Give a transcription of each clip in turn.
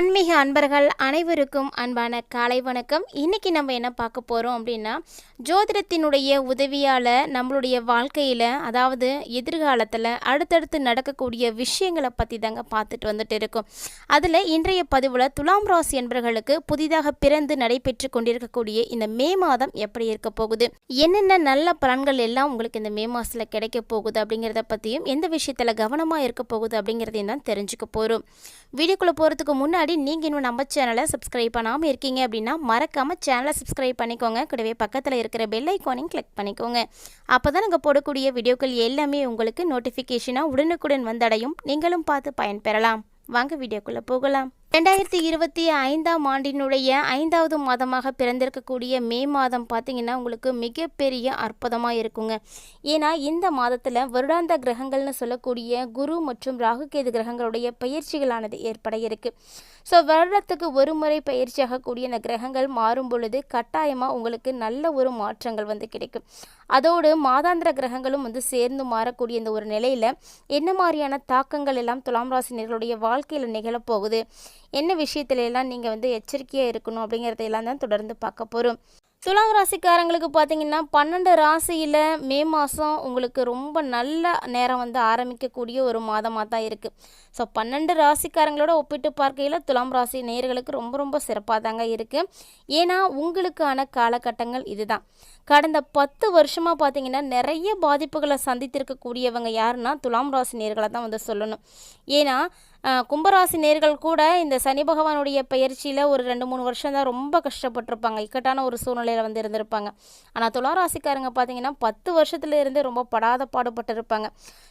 ஆன்மீக அன்பர்கள் அனைவருக்கும் அன்பான காலை வணக்கம். இன்றைக்கி நம்ம என்ன பார்க்க போகிறோம் அப்படின்னா, ஜோதிடத்தினுடைய உதவியால் நம்மளுடைய வாழ்க்கையில், அதாவது எதிர்காலத்தில் அடுத்தடுத்து நடக்கக்கூடிய விஷயங்களை பற்றி தாங்க பார்த்துட்டு வந்துட்டு இருக்கோம். அதில் இன்றைய பதிவில் துலாம் ராசி என்பவர்களுக்கு புதிதாக பிறந்து நடைபெற்று கொண்டிருக்கக்கூடிய இந்த மே மாதம் எப்படி இருக்க போகுது, என்னென்ன நல்ல பலன்கள் எல்லாம் உங்களுக்கு இந்த மே மாதத்தில் கிடைக்க போகுது அப்படிங்கிறத பற்றியும், எந்த விஷயத்தில் கவனமாக இருக்க போகுது அப்படிங்கிறதையும் தான் தெரிஞ்சுக்க போகிறோம். வீடியோக்குள்ளே போகிறதுக்கு முன்னாடி நீங்கள் இன்னும் நம்ம சேனலை சப்ஸ்கிரைப் பண்ணாமல் இருக்கீங்க அப்படின்னா மறக்காமல் சேனலை சப்ஸ்கிரைப் பண்ணிக்கோங்க. கூடவே பக்கத்தில் இருக்கிற பெல் ஐக்கானையும் கிளிக் பண்ணிக்கோங்க. அப்போ தான் நாங்கள் போடக்கூடிய வீடியோக்கள் எல்லாமே உங்களுக்கு நோட்டிஃபிகேஷனாக உடனுக்குடன் வந்தடையும். நீங்களும் பார்த்து பயன்பெறலாம். வாங்க வீடியோக்குள்ளே போகலாம். 2025ஆம் ஆண்டினுடைய 5வது மாதமாக பிறந்திருக்கக்கூடிய மே மாதம் பார்த்திங்கன்னா உங்களுக்கு மிகப்பெரிய அற்புதமாக இருக்குங்க. ஏன்னா இந்த மாதத்தில் வருடாந்த கிரகங்கள்னு சொல்லக்கூடிய குரு மற்றும் ராகுகேது கிரகங்களுடைய பயிற்சிகளானது ஏற்பட இருக்குது. ஸோ வருடத்துக்கு ஒரு முறை பயிற்சியாகக்கூடிய இந்த கிரகங்கள் மாறும் பொழுது கட்டாயமாக உங்களுக்கு நல்ல ஒரு மாற்றங்கள் கிடைக்கும். அதோடு மாதாந்திர கிரகங்களும் சேர்ந்து மாறக்கூடிய இந்த ஒரு நிலையில் என்ன மாதிரியான தாக்கங்கள் எல்லாம் துலாம் ராசினியர்களுடைய வாழ்க்கையில் நிகழப்போகுது, என்ன விஷயத்துல எல்லாம் நீங்கள் எச்சரிக்கையாக இருக்கணும் அப்படிங்கிறதையெல்லாம் தான் தொடர்ந்து பார்க்க போகிறோம். துலாம் ராசிக்காரங்களுக்கு பார்த்தீங்கன்னா 12 ராசியில் மே மாதம் உங்களுக்கு ரொம்ப நல்ல நேரம் ஆரம்பிக்கக்கூடிய ஒரு மாதமாக தான் இருக்குது. ஸோ 12 ராசிக்காரங்களோட ஒப்பிட்டு பார்க்கையில் துலாம் ராசி நேயர்களுக்கு ரொம்ப ரொம்ப சிறப்பாக தாங்க இருக்குது. ஏன்னா உங்களுக்கான காலகட்டங்கள் இதுதான். கடந்த 10 வருஷமாக பார்த்தீங்கன்னா நிறைய பாதிப்புகளை சந்தித்திருக்கக்கூடியவங்க யாருன்னா துலாம் ராசி நேயர்களை தான் சொல்லணும். ஏன்னா கும்பராசி நேர்கள் கூட இந்த சனி பகவானுடைய பயிற்சியில் ஒரு 2-3 வருஷம் தான் ரொம்ப கஷ்டப்பட்டிருப்பாங்க, இக்கட்டான ஒரு சூழ்நிலையில் இருந்திருப்பாங்க. ஆனால் துளாராசிக்காரங்க பார்த்தீங்கன்னா 10 வருஷத்துலேருந்து ரொம்ப படாத பாடுபட்டிருப்பாங்க.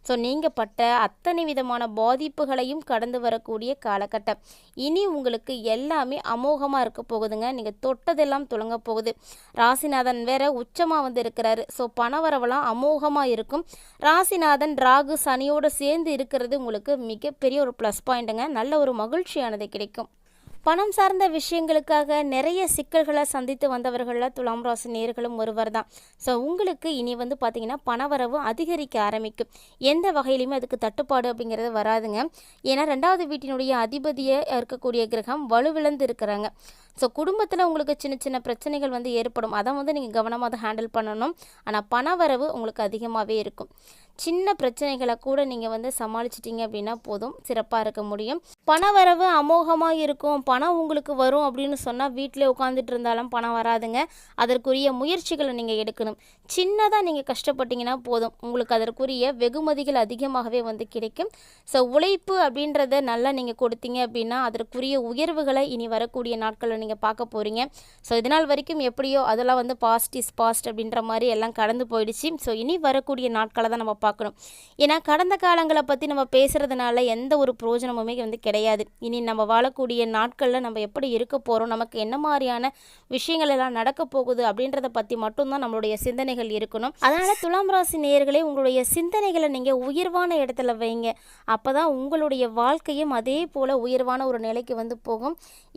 ஸோ நீங்கள் பட்ட அத்தனை விதமான பாதிப்புகளையும் கடந்து வரக்கூடிய காலகட்டம். இனி உங்களுக்கு எல்லாமே அமோகமாக இருக்க போகுதுங்க. நீங்கள் தொட்டதெல்லாம் துளங்க போகுது. ராசிநாதன் வேற உச்சமாக இருக்கிறாரு. ஸோ பணவரவெல்லாம் அமோகமாக இருக்கும். ராசிநாதன் ராகு சனியோடு சேர்ந்து இருக்கிறது உங்களுக்கு மிகப்பெரிய ஒரு ப்ளஸ் பாயிண்ட்டுங்க. நல்ல ஒரு மகிழ்ச்சியானது கிடைக்கும். பணம் சார்ந்த விஷயங்களுக்காக நிறைய சிக்கல்களை சந்தித்து வந்தவர்களில் துலாம் ராசி நேயர்களும் ஒருவர் தான். ஸோ உங்களுக்கு இனி பார்த்திங்கன்னா பணவரவு அதிகரிக்க ஆரம்பிக்கும். எந்த வகையிலுமே அதுக்கு தட்டுப்பாடு அப்படிங்கிறது வராதுங்க. ஏன்னா 2வது வீட்டினுடைய அதிபதியாக இருக்கக்கூடிய கிரகம் வலுவிழந்து இருக்கிறாங்க. ஸோ குடும்பத்தில் உங்களுக்கு சின்ன சின்ன பிரச்சனைகள் ஏற்படும். அதை நீங்கள் கவனமாக அதை ஹேண்டில் பண்ணணும். ஆனால் பணவரவு உங்களுக்கு அதிகமாகவே இருக்கும். சின்ன பிரச்சனைகளை கூட நீங்கள் சமாளிச்சிட்டிங்க அப்படின்னா போதும், சிறப்பாக இருக்க முடியும். பணவரவு அமோகமாக இருக்கும். பணம் உங்களுக்கு வரும் அப்படின்னு சொன்னால் வீட்டில் உட்காந்துட்டு இருந்தாலும் பணம் வராதுங்க. அதற்குரிய முயற்சிகளை நீங்கள் எடுக்கணும். சின்னதாக நீங்கள் கஷ்டப்பட்டீங்கன்னா போதும், உங்களுக்கு அதற்குரிய வெகுமதிகள் அதிகமாகவே கிடைக்கும். ஸோ உழைப்பு அப்படின்றத நல்லா நீங்கள் கொடுத்தீங்க அப்படின்னா அதற்குரிய உயர்வுகளை இனி வரக்கூடிய நாட்களில் நீங்கள் பார்க்க போகிறீங்க. ஸோ இதனால் வரைக்கும் எப்படியோ அதெல்லாம் பாஸ்ட் இஸ் பாஸ்ட் அப்படின்ற மாதிரி எல்லாம் கடந்து போயிடுச்சு. ஸோ இனி வரக்கூடிய நாட்களை தான் நம்ம பார்க்கணும். ஏன்னா கடந்த காலங்களை பற்றி நம்ம பேசுகிறதுனால எந்த ஒரு பிரயோஜனமுமே கிடையாது. இனி நம்ம வாழக்கூடிய நாட்களில் நம்ம எப்படி இருக்க போகிறோம், நமக்கு என்ன மாதிரியான விஷயங்கள் எல்லாம் நடக்க போகுது அப்படின்றத பற்றி மட்டும்தான் நம்மளுடைய சிந்தனைகள் இருக்கணும். அதனால் துலாம் ராசி நேயர்களே, உங்களுடைய சிந்தனைகளை நீங்கள் உயர்வான இடத்துல வைங்க. அப்போ தான் உங்களுடைய வாழ்க்கையும் அதே போல் உயர்வான ஒரு நிலைக்கு போகும்.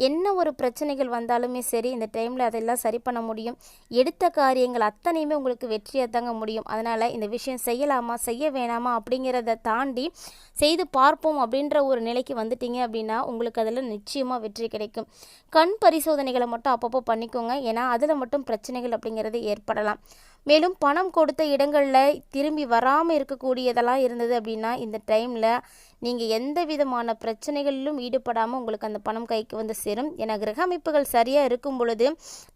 என்ன ஒரு பிரச்சனைகள் வந்தாலுமே சரி, இந்த டைமில் அதெல்லாம் சரி பண்ண முடியும். எடுத்த காரியங்கள் அத்தனையுமே உங்களுக்கு வெற்றியாக தாங்க முடியும். அதனால் இந்த விஷயம் செய்யலாமா செய்ய வேணாமா அப்படிங்கிறத தாண்டி செய்து பார்ப்போம் அப்படின்ற ஒரு நிலைக்கு வந்துட்டீங்க அப்படின்னா உங்களுக்கு அதில் நிச்சயமாக வெற்றி கிடைக்கும். கண் பரிசோதனைகளை மட்டும் அப்பப்போ பண்ணிக்கோங்க. ஏன்னா அதில் மட்டும் பிரச்சனைகள் அப்படிங்கிறது ஏற்படலாம். மேலும் பணம் கொடுத்த இடங்களில் திரும்பி வராமல் இருக்கக்கூடியதெல்லாம் இருந்தது அப்படின்னா இந்த டைமில் நீங்கள் எந்த விதமான பிரச்சனைகளிலும் ஈடுபடாமல் உங்களுக்கு அந்த பணம் கைக்கு சேரும். ஏன்னா கிரக அமைப்புகள் சரியாக இருக்கும் பொழுது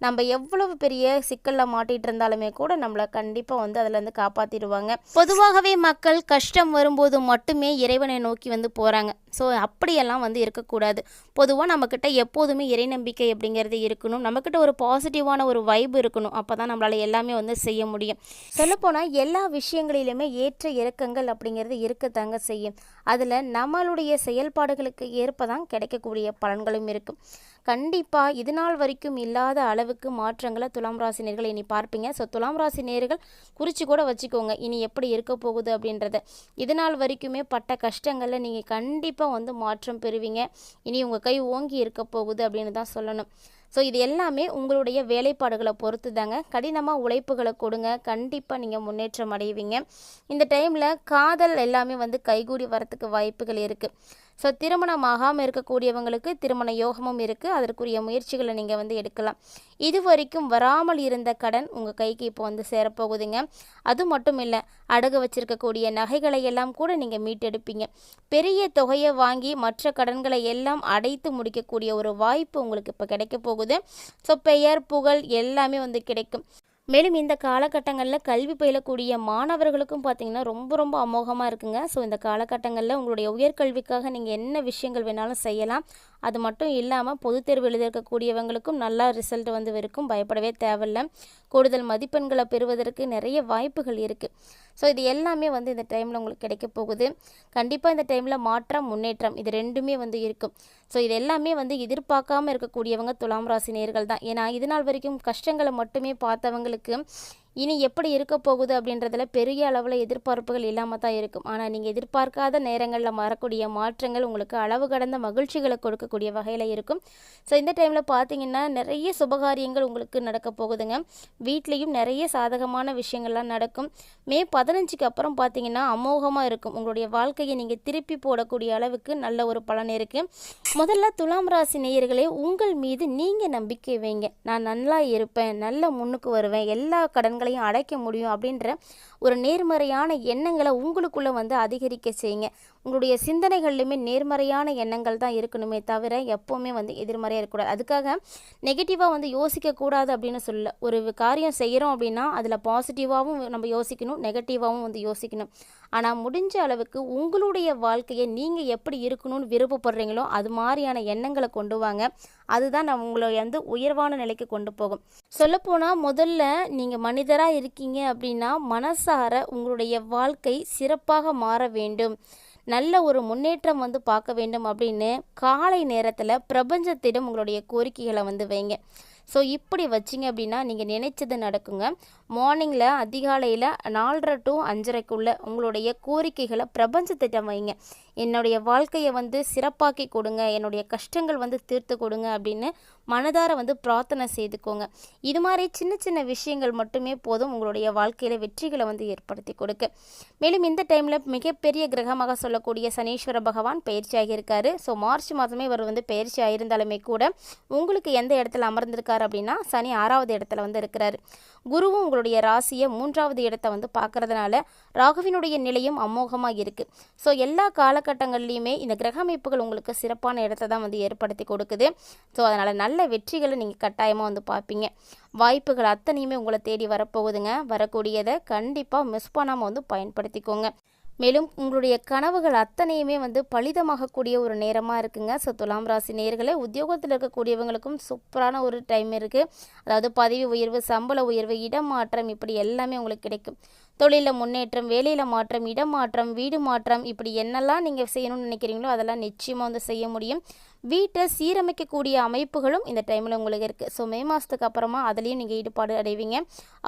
நம்ம எவ்வளவு பெரிய சிக்கலில் மாட்டிகிட்டு இருந்தாலுமே கூட நம்மளை கண்டிப்பாக அதிலேருந்து காப்பாற்றிடுவாங்க. பொதுவாகவே மக்கள் கஷ்டம் வரும்போது மட்டுமே இறைவனை நோக்கி போகிறாங்க. ஸோ அப்படியெல்லாம் இருக்கக்கூடாது. பொதுவாக நம்மக்கிட்ட எப்போதுமே இறை நம்பிக்கை அப்படிங்கிறது இருக்கணும். நம்மக்கிட்ட ஒரு பாசிட்டிவான ஒரு வைப் இருக்கணும். அப்போ தான் நம்மளால் எல்லாமே செய்ய முடியும். சொல்லப்போனால் எல்லா விஷயங்களிலுமே ஏற்ற இறக்கங்கள் அப்படிங்கிறது இருக்கத்தாங்க செய்யும். அதில் நம்மளுடைய செயல்பாடுகளுக்கு ஏற்பதான் கிடைக்கக்கூடிய பலன்களும் இருக்கும். கண்டிப்பாக இது நாள் வரைக்கும் இல்லாத அளவுக்கு மாற்றங்களை துலாம் ராசி நேயர்கள் இனி பார்ப்பீங்க. ஸோ துலாம் ராசி நேயர்கள் குறித்து கூட வச்சுக்கோங்க, இனி எப்படி இருக்க போகுது அப்படின்றத. இது நாள் வரைக்குமே பட்ட கஷ்டங்களில் நீங்கள் கண்டிப்பாக மாற்றம் பெறுவீங்க. இனி உங்கள் கை ஓங்கி இருக்க போகுது அப்படின்னு தான் சொல்லணும். ஸோ இது எல்லாமே உங்களுடைய வேலைப்பாடுகளை பொறுத்து தாங்க. கடினமாக உழைப்புகளை கொடுங்க, கண்டிப்பாக நீங்கள் முன்னேற்றம் அடைவீங்க. இந்த டைமில் காதல் எல்லாமே கைகூடி வரத்துக்கு வாய்ப்புகள் இருக்குது. ஸோ திருமணம் ஆகாமல் இருக்கக்கூடியவங்களுக்கு திருமண யோகமும் இருக்குது. அதற்குரிய முயற்சிகளை நீங்கள் வந்து எடுக்கலாம். இது வரைக்கும் வராமல் இருந்த கடன் உங்கள் கைக்கு இப்போ வந்து சேரப்போகுதுங்க. அது மட்டும் இல்லை, அடகு வச்சிருக்கக்கூடிய நகைகளை எல்லாம் கூட நீங்கள் மீட்டெடுப்பீங்க. பெரிய தொகையை வாங்கி மற்ற கடன்களை எல்லாம் அடைத்து முடிக்கக்கூடிய ஒரு வாய்ப்பு உங்களுக்கு இப்போ கிடைக்க போகுது. ஸோ பெயர் புகழ் எல்லாமே வந்து கிடைக்கும். மேலும் இந்த காலகட்டங்களில் கல்வி பயிலக்கூடிய மாணவர்களுக்கும் பார்த்திங்கன்னா ரொம்ப ரொம்ப அமோகமாக இருக்குங்க. ஸோ இந்த காலகட்டங்களில் உங்களுடைய உயர்கல்விக்காக நீங்கள் என்ன விஷயங்கள் வேணாலும் செய்யலாம். அது மட்டும் இல்லாமல் பொதுத் தேர்வு எழுதியிருக்கக்கூடியவங்களுக்கும் நல்லா ரிசல்ட் வந்து இருக்கும். பயப்படவே தேவையில்லை. கூடுதல் மதிப்பெண்களை பெறுவதற்கு நிறைய வாய்ப்புகள் இருக்குது. ஸோ இது எல்லாமே வந்து இந்த டைமில் உங்களுக்கு கிடைக்க போகுது. கண்டிப்பாக இந்த டைமில் மாற்றம் முன்னேற்றம் இது ரெண்டுமே வந்து இருக்கும். ஸோ இது எல்லாமே வந்து எதிர்பார்க்காமல் இருக்கக்கூடியவங்க துலாம் ராசி நேயர்கள் தான். ஏன்னா இது நாள் வரைக்கும் கஷ்டங்களை மட்டுமே பார்த்தவங்களுக்கு இனி எப்படி இருக்க போகுது அப்படின்றதுல பெரிய அளவில் எதிர்பார்ப்புகள் இல்லாமல் தான் இருக்கும். ஆனால் நீங்கள் எதிர்பார்க்காத நேரங்களில் வரக்கூடிய மாற்றங்கள் உங்களுக்கு அளவு கடந்த மகிழ்ச்சிகளை கொடுக்கக்கூடிய வகையில் இருக்கும். ஸோ இந்த டைமில் பார்த்தீங்கன்னா நிறைய சுபகாரியங்கள் உங்களுக்கு நடக்க போகுதுங்க. வீட்லேயும் நிறைய சாதகமான விஷயங்கள்லாம் நடக்கும். மே 15க்கு அப்புறம் பார்த்தீங்கன்னா அமோகமாக இருக்கும். உங்களுடைய வாழ்க்கையை நீங்கள் திருப்பி போடக்கூடிய அளவுக்கு நல்ல ஒரு பலன் இருக்குது. முதல்ல துலாம் ராசி நேயர்களே, உங்கள் மீது நீங்கள் நம்பிக்கை வைங்க. நான் நல்லா இருப்பேன், நல்ல முன்னுக்கு வருவேன், எல்லா கடன்களையும் அடைக்க முடியும் அப்படின்ற ஒரு நேர்மறையான எண்ணங்களை உங்களுக்குள்ளே வந்து அதிகரிக்க செய்யுங்க. உங்களுடைய சிந்தனைகள்லையுமே நேர்மறையான எண்ணங்கள் தான் இருக்கணுமே தவிர எப்போவுமே வந்து எதிர்மறையாக இருக்கக்கூடாது. அதுக்காக நெகட்டிவாக வந்து யோசிக்கக்கூடாது அப்படின்னு சொல்ல. ஒரு காரியம் செய்கிறோம் அப்படின்னா அதில் பாசிட்டிவாகவும் நம்ம யோசிக்கணும், நெகட்டிவாகவும் வந்து யோசிக்கணும். ஆனால் முடிஞ்ச அளவுக்கு உங்களுடைய வாழ்க்கையை நீங்கள் எப்படி இருக்கணும்னு விருப்பப்படுறீங்களோ அது மாதிரியான எண்ணங்களை கொண்டு வாங்க. அதுதான் நம்ம உங்களை வந்து உயர்வான நிலைக்கு கொண்டு போகும். சொல்லப்போனால் முதல்ல நீங்கள் மனிதராக இருக்கீங்க அப்படின்னா மனசார உங்களுடைய வாழ்க்கை சிறப்பாக மாற வேண்டும், நல்ல ஒரு முன்னேற்றம் வந்து பார்க்க வேண்டும் அப்படின்னு காலை நேரத்தில் பிரபஞ்சத்திடம் உங்களுடைய கோரிக்கைகளை வந்து வைங்க. ஸோ இப்படி வச்சிங்க அப்படின்னா நீங்கள் நினைச்சது நடக்குங்க. மார்னிங்கில் அதிகாலையில் 4:30 to 5:30க்குள்ளே உங்களுடைய கோரிக்கைகளை பிரபஞ்சத்திட்டம் வைங்க. என்னுடைய வாழ்க்கையை வந்து சிறப்பாக்கி கொடுங்க, என்னுடைய கஷ்டங்கள் வந்து தீர்த்து கொடுங்க அப்படின்னு மனதார வந்து பிரார்த்தனை செய்துக்கோங்க. இது மாதிரி சின்ன சின்ன விஷயங்கள் மட்டுமே போதும் உங்களுடைய வாழ்க்கையில் வெற்றிகளை வந்து ஏற்படுத்தி கொடுக்க. மேலும் இந்த டைமில் மிகப்பெரிய கிரகமாக சொல்லக்கூடிய சனீஸ்வர பகவான் பயிற்சியாகி இருக்காரு. ஸோ மார்ச் மாதமே இவர் வந்து பயிற்சி ஆகியிருந்தாலுமே கூட உங்களுக்கு எந்த இடத்துல அமர்ந்திருக்காரு அப்படின்னா சனி 6வது இடத்துல வந்து இருக்கிறாரு. குருவும் உங்களுடைய ராசியை 3வது இடத்தை வந்து பார்க்கறதுனால ராகுவினுடைய நிலையும் அமோகமாக இருக்குது. ஸோ எல்லா காலகட்டங்கள்லையுமே இந்த கிரக அமைப்புகள் உங்களுக்கு சிறப்பான இடத்தை தான் வந்து ஏற்படுத்தி கொடுக்குது. ஸோ அதனால் நல்ல வெற்றிகளை நீங்கள் கட்டாயமாக வந்து பார்ப்பீங்க. வாய்ப்புகள் அத்தனையுமே உங்களை தேடி வரப்போகுதுங்க. வரக்கூடியதை கண்டிப்பாக மிஸ் பண்ணாமல் வந்து பயன்படுத்திக்கோங்க. மேலும் உங்களுடைய கனவுகள் அத்தனையுமே வந்து பலிதமாகக்கூடிய ஒரு நேரமாக இருக்குங்க. ஸோ துலாம் ராசி நேயர்களே, உத்தியோகத்தில் இருக்கக்கூடியவங்களுக்கும் சூப்பரான ஒரு டைம் இருக்குது. அதாவது பதவி உயர்வு, சம்பள உயர்வு, இடமாற்றம் இப்படி எல்லாமே உங்களுக்கு கிடைக்கும். தொழிலில் முன்னேற்றம், வேலையில் மாற்றம், இடம் மாற்றம், வீடு மாற்றம் இப்படி என்னெல்லாம் நீங்கள் செய்யணும்னு நினைக்கிறீங்களோ அதெல்லாம் நிச்சயமாக வந்து செய்ய முடியும். வீட்டை சீரமைக்கக்கூடிய அமைப்புகளும் இந்த டைமில் உங்களுக்கு இருக்குது. ஸோ மே மாதத்துக்கு அப்புறமா அதுலேயும் நீங்கள் ஈடுபாடு அடைவீங்க.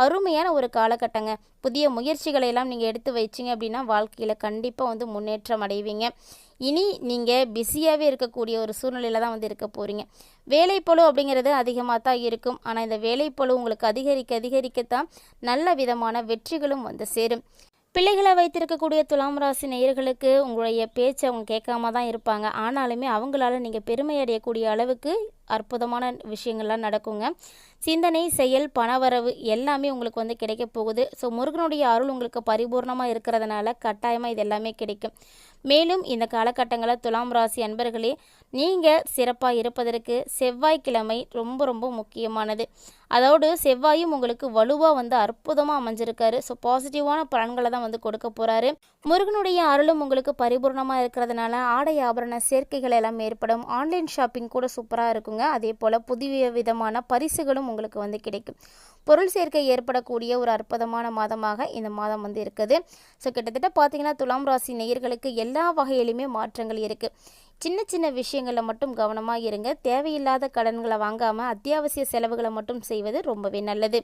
அருமையான ஒரு காலகட்டங்க. புதிய முயற்சிகளை எல்லாம் நீங்கள் எடுத்து வச்சிங்க அப்படின்னா வாழ்க்கையில் கண்டிப்பாக வந்து முன்னேற்றம் அடைவீங்க. இனி நீங்கள் பிஸியாகவே இருக்கக்கூடிய ஒரு சூழ்நிலையில் தான் வந்து இருக்க போகிறீங்க. வேலைப்பளு அப்படிங்கிறது அதிகமாக தான் இருக்கும். ஆனால் இந்த வேலைப்பளு உங்களுக்கு அதிகரிக்கத்தான் நல்ல விதமான வெற்றிகளும் வந்து சேரும். பிள்ளைகளை வைத்திருக்கக்கூடிய துலாம் ராசி நேயர்களுக்கு உங்களுடைய பேச்சை அவங்க கேட்காம தான் இருப்பாங்க. ஆனாலுமே அவங்களால நீங்கள் பெருமை அடையக்கூடிய அளவுக்கு அற்புதமான விஷயங்கள்லாம் நடக்குங்க. சிந்தனை, செயல், பணவரவு எல்லாமே உங்களுக்கு வந்து கிடைக்க போகுது. ஸோ முருகனுடைய அருள் உங்களுக்கு பரிபூர்ணமாக இருக்கிறதுனால கட்டாயமாக இது எல்லாமே கிடைக்கும். மேலும் இந்த காலகட்டங்களில் துலாம் ராசி அன்பர்களே, நீங்கள் சிறப்பாக இருப்பதற்கு செவ்வாய்க்கிழமை ரொம்ப ரொம்ப முக்கியமானது. அதோடு செவ்வாயும் உங்களுக்கு வலுவாக வந்து அற்புதமாக அமைஞ்சிருக்காரு. ஸோ பாசிட்டிவான பலன்களை தான் வந்து கொடுக்க போகிறாரு. முருகனுடைய அருளும் உங்களுக்கு பரிபூர்ணமாக இருக்கிறதுனால ஆடை ஆபரண சேர்க்கைகள் எல்லாம் ஏற்படும். ஆன்லைன் ஷாப்பிங் கூட சூப்பராக இருக்குங்க. அதே போல் புதிய விதமான பரிசுகளும் உங்களுக்கு வந்து கிடைக்கும். பொருள் சேர்க்கை ஏற்படக்கூடிய ஒரு அற்புதமான மாதமாக இந்த மாதம் வந்து இருக்குது. ஸோ கிட்டத்தட்ட பார்த்தீங்கன்னா துலாம் ராசி நேயர்களுக்கு எல்லா வகையிலுமே மாற்றங்கள் இருக்குது. சின்ன சின்ன விஷயங்களில் மட்டும் கவனமாக இருங்க. தேவையில்லாத கடன்களை வாங்காமல் அத்தியாவசிய செலவுகளை மட்டும் செய்வது ரொம்பவே நல்லது.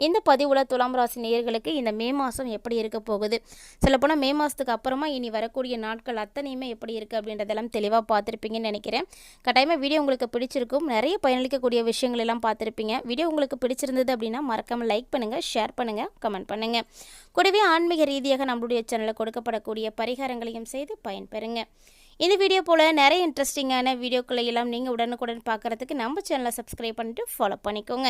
இந்த பதிவில் துலாம் ராசி நேயர்களுக்கு இந்த மே மாதம் எப்படி இருக்க போகுது, சொல்லப்போனால் மே மாதத்துக்கு அப்புறமா இனி வரக்கூடிய நாட்கள் அத்தனையுமே எப்படி இருக்குது அப்படின்றதெல்லாம் தெளிவாக பார்த்துருப்பீங்கன்னு நினைக்கிறேன். கட்டாயமாக வீடியோ உங்களுக்கு பிடிச்சிருக்கும். நிறைய பயனளிக்கக்கூடிய விஷயங்கள் எல்லாம் பார்த்துருப்பீங்க. வீடியோ உங்களுக்கு பிடிச்சிருந்தது அப்படின்னா மறக்காமல் லைக் பண்ணுங்கள், ஷேர் பண்ணுங்கள், கமெண்ட் பண்ணுங்கள். கூடவே ஆன்மீக ரீதியாக நம்மளுடைய சேனலில் கொடுக்கப்படக்கூடிய பரிகாரங்களையும் செய்து பயன்பெறுங்க. இந்த வீடியோ போல் நிறைய இன்ட்ரெஸ்டிங்கான வீடியோக்களை எல்லாம் நீங்கள் உடனுக்குடன் பார்க்குறதுக்கு நம்ம சேனலை சப்ஸ்கிரைப் பண்ணிவிட்டு ஃபாலோ பண்ணிக்கோங்க.